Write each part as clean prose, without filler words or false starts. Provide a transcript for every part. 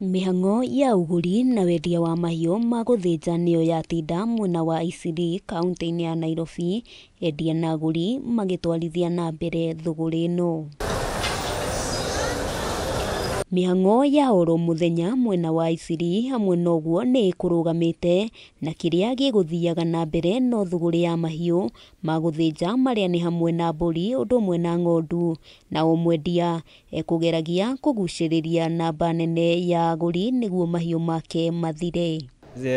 Mĩhang'o ya uguri na wendia wa mahiũ ma gũthĩnja nĩyo yatinda mwena wa Isili kaunti-inĩ ya Nairobi, endia na agũri magĩtwarithia na mbere thũgũrĩ ĩno. Mĩhang'o ya oro mũthenya mwena wa Isili hamwe noguo nĩ ĩkũrũgamĩte, na kĩrĩa gĩgũthiaga na mbere no thũgũrĩ ya mahiũ ma gũthĩnja marĩa nĩ hamwe na mbũri ũndũ ũmwe na ng'ondu, na o mwendia ekũgeragia kũgucĩrĩria namba nene ya agũri nĩguo mahiũ make mathire.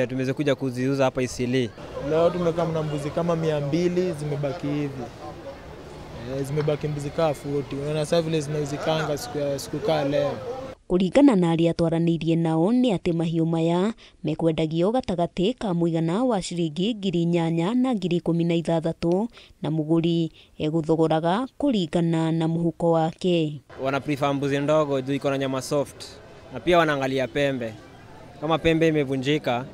Tumekuja kuziuza hapa Isili. Leo tumekaa na mbuzi kama 200 zimebaki hivi. Zimebaki mbuzi kama 40. Unaona sasa vile zinazikanga siku kaa leo. Kũringana na arĩa twaranĩirie nao nĩ atĩ mahiũ maya mekwendagio gatagatĩ ka mũigana wa ciringi 8,000 na 16,000 na mũgũri egũthogoraga kũringana na mũhuko wake. Wana prefer mbuzi ndogo juu iko na nyama soft, na pia wanaangalia pembe. Kama pembe imevunjika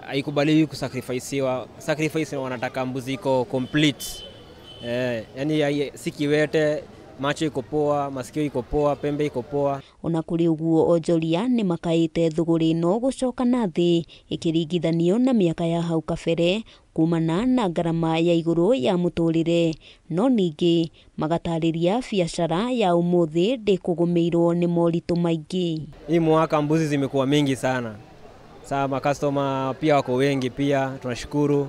haikubaliwi kusacrificewa. Sacrifice wanataka mbuzi iko complete. Yani si kiwete, macho iko poa, masikio iko poa, pembe iko poa. Ona kũrĩ ũguo onjoria nĩ makaĩte thũgũrĩ ĩno gũcoka na thĩ ĩkĩringithanio na mĩaka ya hau kabere kumana na ngarama ya igũrũ ya mũtũrĩre, no ningĩ magatarĩria biacara ya ũmũthĩ ndĩkũgũmĩirwo nĩ moritũ maingĩ. Hii mwaka mbuzi zimekuwa mingi sana. Sasa makastoma pia wako wengi pia, tunashukuru.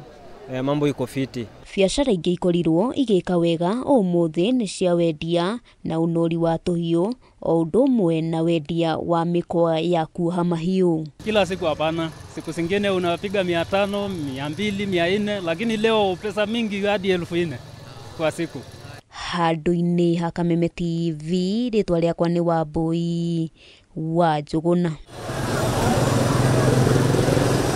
Mambo iko fiti. Biacara ingĩ ikorirwo igĩka wega ũmũthĩ nĩ cia wendia na unori wa tũhiũ, o ũndũ ũmwe na wendia wa mĩkwa ya kuoha mahiũ. Kila siku hapana, siku zingine unapiga 500, 200, 400, lakini leo pesa mingi hadi 4,000 kwa siku. Handũ-inĩ ha Kameme TV, rĩtwa rĩakwa nĩ Wambui wa Njũgũna.